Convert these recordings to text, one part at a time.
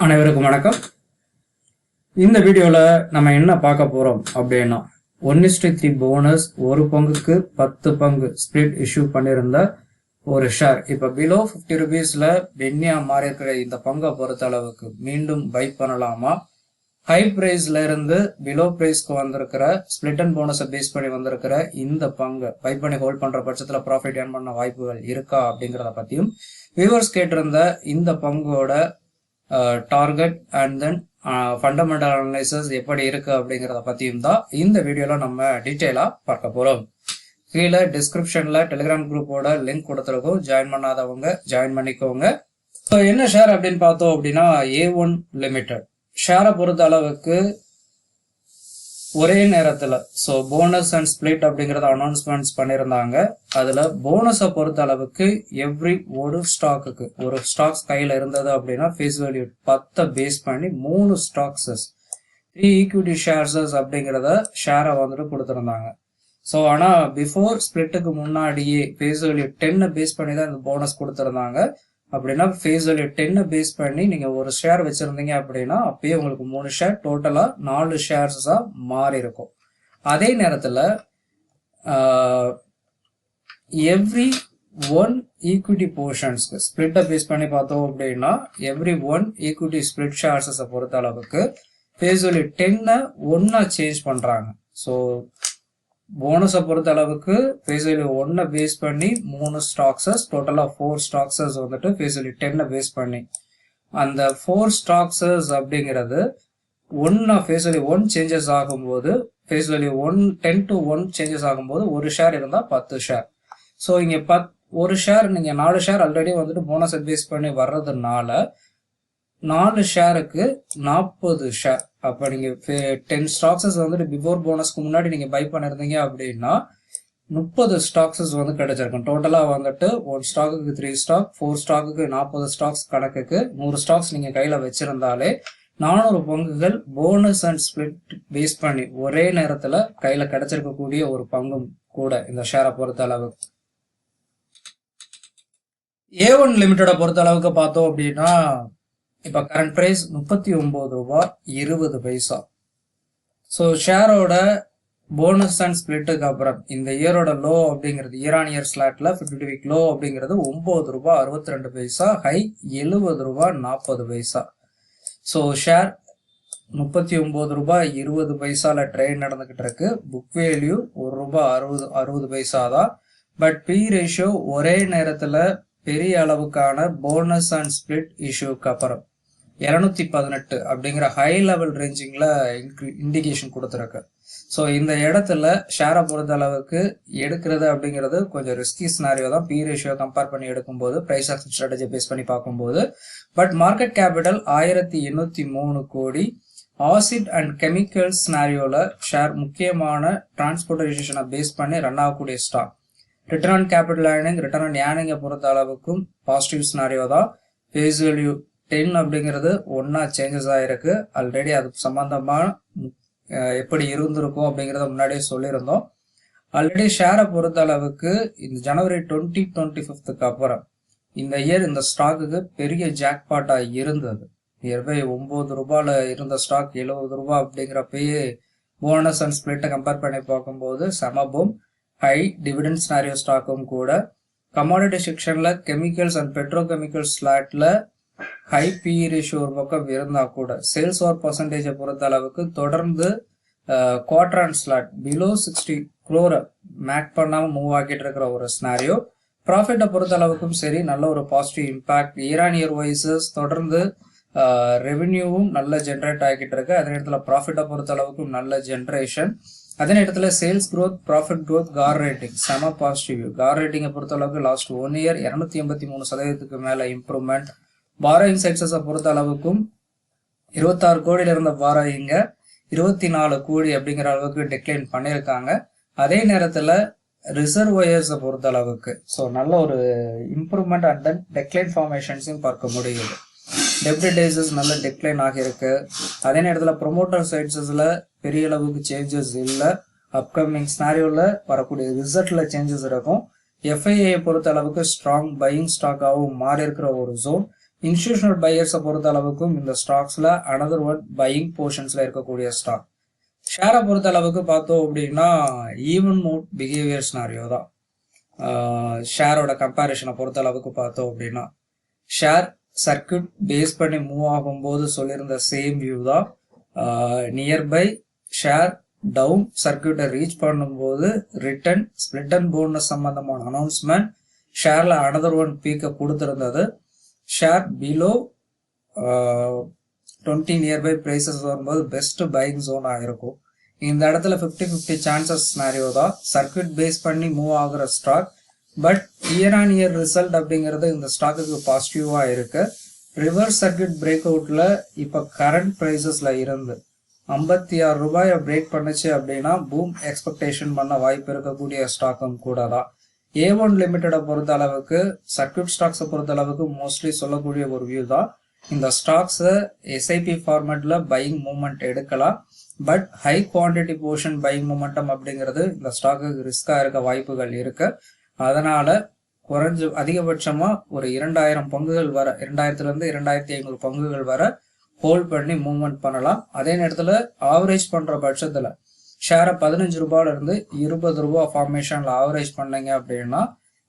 அனைவருக்கும் வணக்கம். இந்த வீடியோல நம்ம என்ன பார்க்க போறோம் அப்படின்னா 1:3 போனஸ், ஒரு பங்குக்கு 10 பங்கு ஸ்பிளிட் இஷ்யூ பண்ணிருந்த ஒரு ஷேர் இப்ப பிலோ 50 rupeesல பென்னியா மாறி இருக்கிற இந்த பங்கை பொறுத்த அளவுக்கு மீண்டும் பை பண்ணலாமா? ஹை பிரைஸ்ல இருந்து பிலோ பிரைஸ்க்கு வந்திருக்கிற ஸ்பிளிட் அண்ட் போனஸை பேஸ் பண்ணி வந்திருக்கிற இந்த பங்கை பை பண்ணி ஹோல்ட் பண்ற பட்சத்துல ப்ராஃபிட் ஏர்ன் பண்ண வாய்ப்புகள் இருக்கா அப்படிங்கிறத பத்தியும், வியூவர்ஸ் கேட்டிருந்த இந்த பங்கோட target and then fundamental analysis எப்படி இருக்கு அப்படிங்கிறத பத்தியும் தான் இந்த வீடியோல நம்ம டீட்டெயிலா பார்க்க போறோம். கீழே டிஸ்கிரிப்ஷன்ல டெலிகிராம் குரூப்போட லிங்க் கொடுத்துருக்கோம், ஜாயின் பண்ணாதவங்க ஜாயின் பண்ணிக்கோங்க. ஸோ என்ன ஷேர் அப்படின்னு பார்த்தோம் அப்படின்னா A1 லிமிடெட் ஷேரை பொறுத்த அளவுக்கு ஒரே நேரத்துல ஸோ போனஸ் அண்ட் ஸ்பிளிட் அப்படிங்கறத அனௌன்ஸ்மெண்ட்ஸ் பண்ணியிருந்தாங்க. அதுல போனஸை பொறுத்த அளவுக்கு எவ்ரி ஒரு ஸ்டாக்ஸ் கையில இருந்தது அப்படின்னா ஃபேஸ் வேல்யூ 10 பேஸ் பண்ணி 3 ஸ்டாக்ஸஸ் 3 ஈக்விட்டி ஷேர்ஸஸ் அப்படிங்கறத ஷேரை வந்துட்டு கொடுத்திருந்தாங்க. ஸோ ஆனா பிஃபோர் ஸ்பிளிட்டுக்கு முன்னாடியே ஃபேஸ் வேல்யூ 10 பேஸ் பண்ணி தான் இந்த போனஸ் கொடுத்திருந்தாங்க. அப்படின்னா ஃபேஸ் வேல்யூ 10 பேஸ் பண்ணி நீங்க ஒரு ஷேர் வச்சிருந்தீங்க அப்படின்னா அப்பயே உங்களுக்கு 3 ஷேர் டோட்டலா 4 ஷேர்ஸா மாறி இருக்கும். அதே நேரத்துல எவ்ரி ஒன் ஈக்விட்டி போர்ஷன்ஸ்க்கு ஸ்பிளிட்டை பேஸ் பண்ணி பார்த்தோம் அப்படின்னா எவ்ரி ஒன் ஈக்விட்டி ஸ்பிளிட் ஷேர்ஸை பொறுத்த அளவுக்கு ஃபேஸ் வேல்யூ 10 ஒன்னா சேஞ்ச் பண்றாங்க. ஸோ போனஸை பொறுத்த அளவுக்கு ஃபேஸ் வேல்யூ 1 பேஸ் பண்ணி 3 ஸ்டாக்ஸஸ் டோட்டலா 4 ஸ்டாக்ஸஸ் வந்துட்டு ஃபேஸ் வேல்யூ 10 பேஸ் பண்ணி அந்த 4 ஸ்டாக்ஸஸ் அப்படிங்கிறது ஃபேஸ் வேல்யூ 1 சேஞ்சஸ் ஆகும்போது ஃபேஸ் வேல்யூ 10 to 1 சேஞ்சஸ் ஆகும்போது ஒரு ஷேர் இருந்தா 10 ஷேர். ஸோ இங்க ஒரு ஷேர் நீங்க 4 ஷேர் ஆல்ரெடி வந்துட்டு போனஸை பேஸ் பண்ணி வர்றதுனால 4 ஷேருக்கு 40 ஷேர். அப்ப நீங்க 10 ஸ்டாக்ஸஸ் வந்துட்டு பிஃபோர் போனஸ்க்கு முன்னாடி நீங்க பை பண்ணிருந்தீங்க அப்படின்னா 30 ஸ்டாக்ஸஸ் வந்து கிடைச்சிருக்கும். டோட்டலா வந்துட்டு 1 ஸ்டாக்குக்கு 3 ஸ்டாக், 4 ஸ்டாக்குக்கு 40 ஸ்டாக்ஸ் கணக்குக்கு 100 ஸ்டாக்ஸ் நீங்க கையில வச்சிருந்தாலே 400 பங்குகள் போனஸ் அண்ட் ஸ்பிளிட் பேஸ் பண்ணி ஒரே நேரத்துல கையில கிடைச்சிருக்கக்கூடிய ஒரு பங்கும் கூட இந்த ஷேரை பொறுத்த அளவுக்கு. A1 லிமிட்டோட பொறுத்த அளவுக்கு பார்த்தோம் அப்படின்னா இப்ப கரண்ட் பிரைஸ் 39 ரூபாய் 20 பைசா. ஸோ ஷேரோட போனஸ் அண்ட் ஸ்பிளிட்டுக்கு அப்புறம் இந்த இயரோட லோ அப்படிங்கிறது இயர் ஆன் இயர் ஸ்லாட்ல 50 வீக் லோ அப்படிங்கிறது 9 ரூபாய் 62 பைசா, ஹை 70 ரூபாய் 40 பைசா. ஸோ ஷேர் 39 ரூபாய் 20 பைசால ட்ரேட் நடந்துகிட்டு இருக்கு. புக் வேல்யூ 1 ரூபாய் 60 பைசா தான். பட் பி ரேஷியோ ஒரே நேரத்துல பெரிய அளவுக்கான போனஸ் அண்ட் ஸ்பிளிட் இஷ்யூக்கு அப்புறம் 218 அப்படிங்கிற ஹை லெவல் ரேஞ்சிங்ல இண்டிகேஷன் கொடுத்துருக்கு. ஸோ இந்த இடத்துல ஷேரை பொறுத்த அளவுக்கு எடுக்கிறது அப்படிங்கிறது கொஞ்சம் ரிஸ்கி சினாரியோ தான் பி ரேஷியோ கம்பேர் பண்ணி எடுக்கும்போது, பிரைஸ் ஆக்ஷன் ஸ்ட்ராட்டஜி பேஸ் பண்ணி பார்க்கும்போது. But market capital 1803 crore. Acid and chemical சினாரியோல ஷேர் முக்கியமான டிரான்ஸ்போர்டேஷனை பேஸ் பண்ணி ரன் ஆகக்கூடிய stock. Return on capital earning, return on ஏர்னிங்கை பொறுத்த அளவுக்கும் பாசிட்டிவ் சினாரியோ தான். ஃபேஸ் வேல்யூ 10 அப்படிங்கிறது ஒன்னா சேஞ்சஸ் ஆயிருக்கு. ஆல்ரெடி அது சம்பந்தமா எப்படி இருந்திருக்கும் அப்படிங்கறத முன்னாடியே சொல்லியிருந்தோம். ஆல்ரெடி ஷேரை பொறுத்த அளவுக்கு இந்த ஜனவரி 2025க்கு அப்புறம் இந்த இயர் இந்த ஸ்டாக்குக்கு பெரிய ஜாக்பாட்டா இருந்தது. நியர்பை 9 ரூபாயில இருந்த ஸ்டாக் 70 ரூபாய் அப்படிங்கிறப்பயே போனஸ் அண்ட் ஸ்பிளிட்டை கம்பேர் பண்ணி பார்க்கும்போது சமபூம் ஹை டிவிடெண்ட் சினாரியோ ஸ்டாக்கும் கூட. கமாடிட்டி செக்ஷன்ல கெமிக்கல்ஸ் அண்ட் பெட்ரோகெமிக்கல் ஸ்லாட்ல ஹை பி ரேஷியோ ஒரு பக்கம் இருந்தா கூட சேல்ஸ் ஓவர் பர்சன்டேஜை பொறுத்த அளவுக்கு தொடர்ந்து quarter and slot below 60 crore make பண்ணாம மூவ் ஆகிட்டு இருக்கிற ஒரு சினாரியோ. ப்ராஃபிட்டை பொறுத்த அளவுக்கும் சரி நல்ல ஒரு positive impact. Year on year vices தொடர்ந்து ரெவென்யூவும் நல்ல ஜென்ரேட் ஆகிட்டு இருக்கு. அதே நேரத்துல ப்ராஃபிட்டை பொறுத்த அளவுக்கும் நல்ல ஜென்ரேஷன். அதே நேரத்துல sales growth, profit growth, car rating செம பாசிட்டிவ். கார் ரேட்டிங்கை பொறுத்த அளவுக்கு லாஸ்ட் 1 year 283% மேல இம்ப்ரூவ்மெண்ட். பாரோயிங் சைட்ஸை பொறுத்த அளவுக்கும் 26 கோடியில இருந்த பாரோயிங்க 24 கோடி அப்படிங்கிற அளவுக்கு டிக்ளைன் பண்ணியிருக்காங்க. அதே நேரத்துல ரிசர்வயர்ஸை பொறுத்த அளவுக்கு ஸோ நல்ல ஒரு இம்ப்ரூவ்மெண்ட் அண்ட் தென் டெக்ளைன் ஃபார்மேஷன்ஸையும் பார்க்க முடியுது. டெப்ட் டேஸஸ் நல்ல டிக்ளைன் ஆகியிருக்கு. அதே நேரத்தில் ப்ரொமோட்டர் சைட்ஸஸ்ல பெரிய அளவுக்கு சேஞ்சஸ் இல்லை. அப்கமிங் ஸ்னாரியோல வரக்கூடிய ரிசல்ட்ல சேஞ்சஸ் இருக்கும். எஃப்ஐஐ பொறுத்த அளவுக்கு ஸ்ட்ராங் பையிங் ஸ்டாக்காகவும் மாறி இருக்கிற ஒரு ஜோன். இன்ஸ்டிடியூஷனல் பையர்ஸை பொறுத்த அளவுக்கும் இந்த ஸ்டாக்ஸ்ல அனதர் ஒன் பையிங் போர்ஷன்ஸ்ல இருக்கக்கூடிய ஸ்டாக். ஷேரை பொறுத்த அளவுக்கு பார்த்தோம் அப்படின்னா ஈவன் மோட் பிஹேவியர் ஸ்னாரியோ தான். ஷேரோட கம்பேரிஷனை பொறுத்த அளவுக்கு பார்த்தோம் அப்படின்னா ஷேர் சர்க்கியூட் பேஸ் பண்ணி மூவ் ஆகும்போது சொல்லியிருந்த சேம் வியூ தான். நியர்பை ஷேர் டவுன் சர்க்கியூட்டை ரீச் பண்ணும்போது ரிட்டர்ன் ஸ்பிளிட் அண்ட் போனஸ் சம்பந்தமான அனௌன்ஸ்மெண்ட் ஷேர்ல அனதர் ஒன் பீக்கை கொடுத்திருந்தது. ஷேர் பிலோ 20 நியர்பை பிரைசஸ் வரும்போது பெஸ்ட் பையிங் ஜோனா இருக்கும். இந்த இடத்துல 50-50 சான்சஸ் ஸ்னாரியோ தான். சர்க்கியூட் பேஸ் பண்ணி மூவ் ஆகுற stock. But year on year result அப்படிங்கிறது இந்த ஸ்டாக்குக்கு பாசிட்டிவா இருக்கு. ரிவர்ஸ் சர்க்கியூட் பிரேக் அவுட்ல இப்ப கரண்ட் பிரைசஸ்ல இருந்து 56 ரூபாயை பிரேக் பண்ணுச்சு அப்படின்னா பூம் எக்ஸ்பெக்டேஷன் பண்ண வாய்ப்பு இருக்கக்கூடிய ஸ்டாக்கும் கூட தான். A1 லிமிட்டடை பொறுத்த அளவுக்கு சர்க்கியூட் ஸ்டாக்ஸை பொறுத்த அளவுக்கு மோஸ்ட்லி சொல்லக்கூடிய ஒரு வியூ தான். இந்த ஸ்டாக்ஸ் எஸ்ஐபி ஃபார்மேட்ல பையிங் மூவ்மெண்ட் எடுக்கலாம். But high quantity portion buying momentum அப்படிங்கிறது இந்த ஸ்டாக்கு ரிஸ்கா இருக்க வாய்ப்புகள் இருக்கு. அதனால குறைஞ்ச அதிகபட்சமா ஒரு 2000 பங்குகள் வர 2000 இருந்து 2500 பங்குகள் வர ஹோல்ட் பண்ணி மூவ்மெண்ட் பண்ணலாம். அதே நேரத்துல ஆவரேஜ் பண்ற பட்சத்துல ஷேரை 15 ரூபாயில இருந்து 20 ரூபாய் ஃபார்மேஷன்ல ஆவரேஜ் பண்ணீங்க அப்படின்னா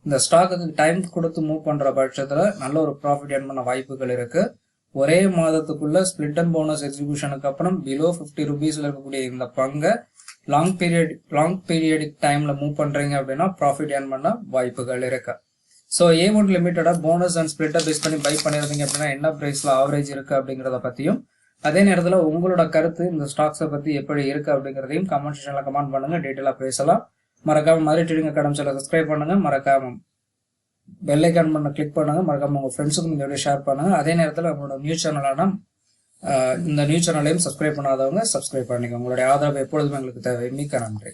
இந்த ஸ்டாக்கு டைம் கொடுத்து மூவ் பண்ற பட்சத்துல நல்ல ஒரு ப்ராஃபிட் ஏர்ன் பண்ண வாய்ப்புகள் இருக்கு. ஒரே மாதத்துக்குள்ள ஸ்பிளிட் அண்ட் போனஸ் எக்ஸிகியூஷனுக்கு அப்புறம் பிலோ 50 ருபீஸ்ல இருக்கக்கூடிய இந்த பங்கை லாங் பீரியடிக் டைம்ல மூவ் பண்றீங்க அப்படின்னா ப்ராஃபிட் ஏர்ன் பண்ண வாய்ப்புகள் இருக்கு. ஸோ A1 லிமிட்டடா போனஸ் அண்ட் ஸ்பிளிட்டை பேஸ் பண்ணி பை பண்ணிருந்தீங்க அப்படின்னா என்ன பிரைஸ்ல ஆவரேஜ் இருக்கு அப்படிங்கிறத பத்தியும், அதே நேரத்தில் உங்களோட கருத்து இந்த ஸ்டாக்ஸை பத்தி எப்படி இருக்கு அப்படிங்கிறதையும் கமெண்ட் செக்ஷன்ல கமெண்ட் பண்ணுங்க. டீட்டெயிலா பேசலாம். மறக்காம மாதிரி ட்ரேடிங் அகாடமி சேனலை சப்ஸ்கிரைப் பண்ணுங்க. மறக்காம பெல் ஐகான் பண்ண கிளிக் பண்ணுங்க. மறக்காம உங்க ஃப்ரெண்ட்ஸுக்கும் இந்த வீடியோ ஷேர் பண்ணுங்க. அதே நேரத்தில் உங்களோட நியூஸ் சேனலான இந்த நியூஸ் சேனலையும் சப்ஸ்கிரைப் பண்ணாதவங்க சப்ஸ்கிரைப் பண்ணிக்கோங்க. உங்களுடைய ஆதரவு எப்பொழுதுமே எங்களுக்கு தேவை. மிக்க நன்றி.